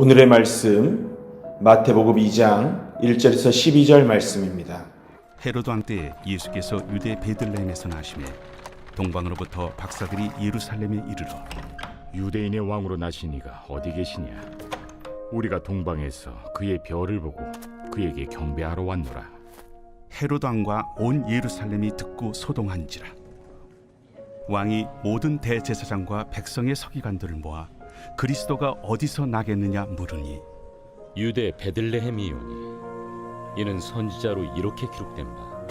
오늘의 말씀 마태복음 2장 1절에서 12절 말씀입니다. 헤로드 왕 때에 예수께서 유대 베들레헴에서 나시매 동방으로부터 박사들이 예루살렘에 이르러 유대인의 왕으로 나시니가 어디 계시냐? 우리가 동방에서 그의 별을 보고 그에게 경배하러 왔노라. 헤로드 왕과 온 예루살렘이 듣고 소동한지라. 왕이 모든 대제사장과 백성의 서기관들을 모아 그리스도가 어디서 나겠느냐 물으니 유대 베들레헴이오니 이는 선지자로 이렇게 기록된 바.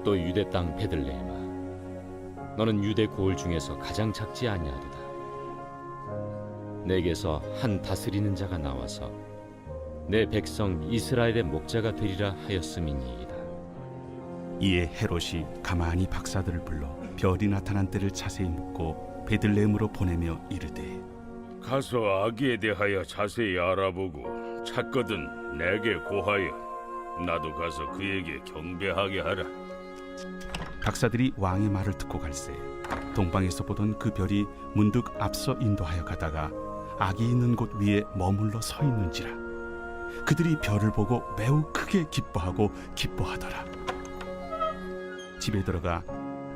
또 유대 땅 베들레헴아, 너는 유대 고을 중에서 가장 작지 아니하도다. 내게서 한 다스리는 자가 나와서 내 백성 이스라엘의 목자가 되리라 하였음이니이다. 이에 헤롯이 가만히 박사들을 불러 별이 나타난 때를 자세히 묻고 베들레헴으로 보내며 이르되 가서 아기에 대하여 자세히 알아보고 찾거든 내게 고하여 나도 가서 그에게 경배하게 하라. 박사들이 왕의 말을 듣고 갈새 동방에서 보던 그 별이 문득 앞서 인도하여 가다가 아기 있는 곳 위에 머물러 서 있는지라. 그들이 별을 보고 매우 크게 기뻐하더라. 집에 들어가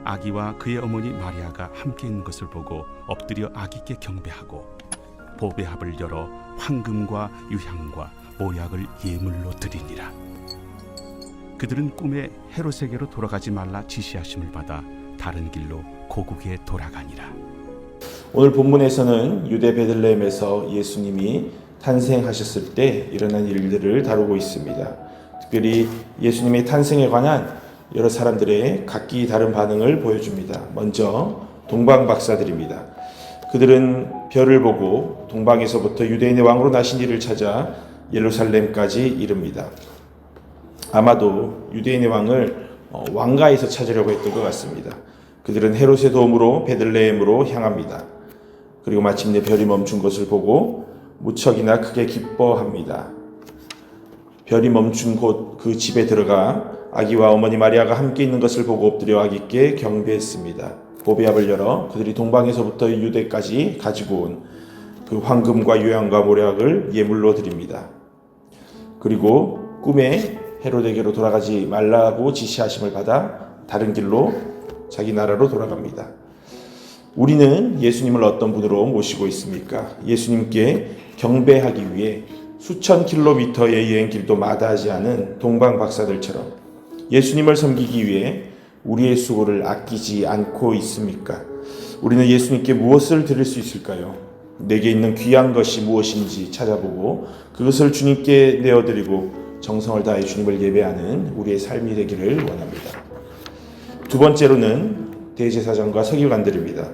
아기와 그의 어머니 마리아가 함께 있는 것을 보고 엎드려 아기께 경배하고 보배합을 열어 황금과 유향과 모약을 예물로 드리니라. 그들은 꿈에 헤롯에게로 돌아가지 말라 지시하심을 받아 다른 길로 고국에 돌아가니라. 오늘 본문에서는 유대 베들레헴에서 예수님이 탄생하셨을 때 일어난 일들을 다루고 있습니다. 특별히 예수님의 탄생에 관한 여러 사람들의 각기 다른 반응을 보여줍니다. 먼저 동방 박사들입니다. 그들은 별을 보고 동방에서부터 유대인의 왕으로 나신 이를 찾아 예루살렘까지 이릅니다. 아마도 유대인의 왕을 왕가에서 찾으려고 했던 것 같습니다. 그들은 헤롯의 도움으로 베들레헴으로 향합니다. 그리고 마침내 별이 멈춘 것을 보고 무척이나 크게 기뻐합니다. 별이 멈춘 곳 그 집에 들어가 아기와 어머니 마리아가 함께 있는 것을 보고 엎드려 아기께 경배했습니다. 보배합을 열어 그들이 동방에서부터 유대까지 가지고 온 그 황금과 유향과 모략을 예물로 드립니다. 그리고 꿈에 헤롯에게로 돌아가지 말라고 지시하심을 받아 다른 길로 자기 나라로 돌아갑니다. 우리는 예수님을 어떤 분으로 모시고 있습니까? 예수님께 경배하기 위해 수천 킬로미터의 여행길도 마다하지 않은 동방 박사들처럼 예수님을 섬기기 위해 우리의 수고를 아끼지 않고 있습니까? 우리는 예수님께 무엇을 드릴 수 있을까요? 내게 있는 귀한 것이 무엇인지 찾아보고 그것을 주님께 내어드리고 정성을 다해 주님을 예배하는 우리의 삶이 되기를 원합니다. 두 번째로는 대제사장과 서기관들입니다.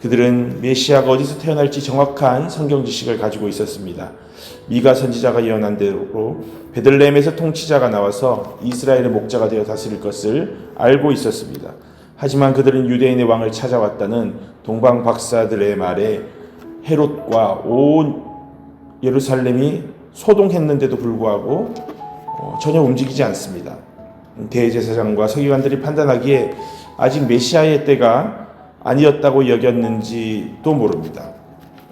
그들은 메시아가 어디서 태어날지 정확한 성경 지식을 가지고 있었습니다. 미가 선지자가 예언한 대로 베들레헴에서 통치자가 나와서 이스라엘의 목자가 되어 다스릴 것을 알고 있었습니다. 하지만 그들은 유대인의 왕을 찾아왔다는 동방 박사들의 말에 헤롯과 온 예루살렘이 소동했는데도 불구하고 전혀 움직이지 않습니다. 대제사장과 서기관들이 판단하기에 아직 메시아의 때가 아니었다고 여겼는지도 모릅니다.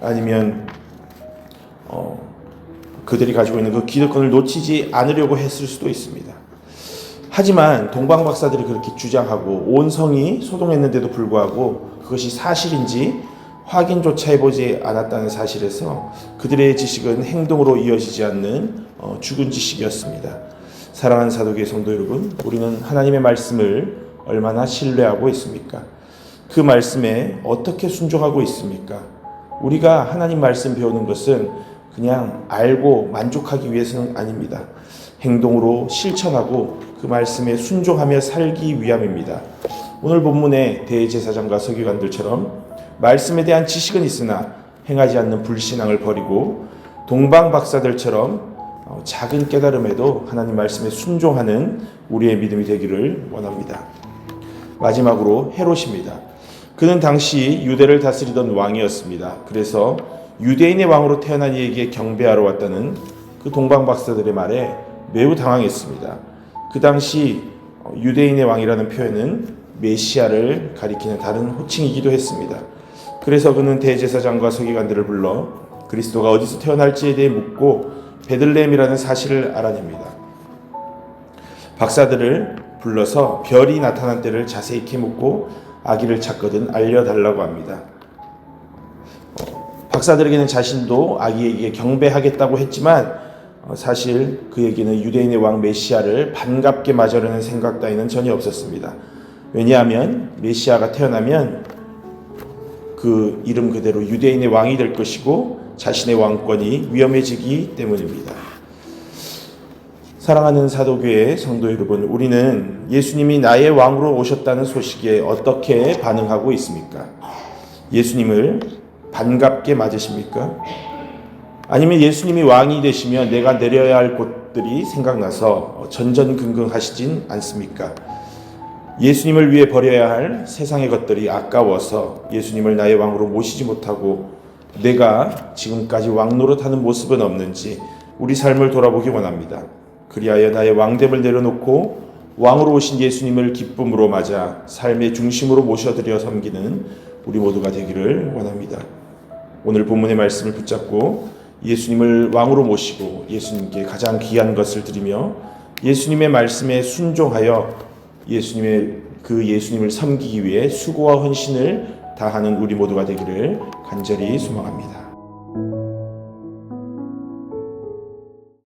아니면 그들이 가지고 있는 그 기득권을 놓치지 않으려고 했을 수도 있습니다. 하지만 동방 박사들이 그렇게 주장하고 온 성이 소동했는데도 불구하고 그것이 사실인지 확인조차 해보지 않았다는 사실에서 그들의 지식은 행동으로 이어지지 않는 죽은 지식이었습니다. 사랑하는 사도교회 성도 여러분, 우리는 하나님의 말씀을 얼마나 신뢰하고 있습니까? 그 말씀에 어떻게 순종하고 있습니까? 우리가 하나님 말씀 배우는 것은 그냥 알고 만족하기 위해서는 아닙니다. 행동으로 실천하고 그 말씀에 순종하며 살기 위함입니다. 오늘 본문의 대제사장과 서기관들처럼 말씀에 대한 지식은 있으나 행하지 않는 불신앙을 버리고 동방 박사들처럼 작은 깨달음에도 하나님 말씀에 순종하는 우리의 믿음이 되기를 원합니다. 마지막으로 헤롯입니다. 그는 당시 유대를 다스리던 왕이었습니다. 그래서 유대인의 왕으로 태어난 이에게 경배하러 왔다는 그 동방 박사들의 말에 매우 당황했습니다. 그 당시 유대인의 왕이라는 표현은 메시아를 가리키는 다른 호칭이기도 했습니다. 그래서 그는 대제사장과 서기관들을 불러 그리스도가 어디서 태어날지에 대해 묻고 베들레헴이라는 사실을 알아냅니다. 박사들을 불러서 별이 나타난 때를 자세히 캐묻고 아기를 찾거든 알려달라고 합니다. 박사들에게는 자신도 아기에게 경배하겠다고 했지만 사실 그에게는 유대인의 왕 메시아를 반갑게 맞으려는 생각 따위는 전혀 없었습니다. 왜냐하면 메시아가 태어나면 그 이름 그대로 유대인의 왕이 될 것이고 자신의 왕권이 위험해지기 때문입니다. 사랑하는 사도교회 성도 여러분, 우리는 예수님이 나의 왕으로 오셨다는 소식에 어떻게 반응하고 있습니까? 예수님을 반갑게 맞으십니까? 아니면 예수님이 왕이 되시면 내가 내려야 할 곳들이 생각나서 전전긍긍하시진 않습니까? 예수님을 위해 버려야 할 세상의 것들이 아까워서 예수님을 나의 왕으로 모시지 못하고 내가 지금까지 왕 노릇하는 모습은 없는지 우리 삶을 돌아보기 원합니다. 그리하여 나의 왕됨을 내려놓고 왕으로 오신 예수님을 기쁨으로 맞아 삶의 중심으로 모셔드려 섬기는 우리 모두가 되기를 원합니다. 오늘 본문의 말씀을 붙잡고 예수님을 왕으로 모시고 예수님께 가장 귀한 것을 드리며 예수님의 말씀에 순종하여 예수님을 섬기기 위해 수고와 헌신을 다하는 우리 모두가 되기를 간절히 소망합니다.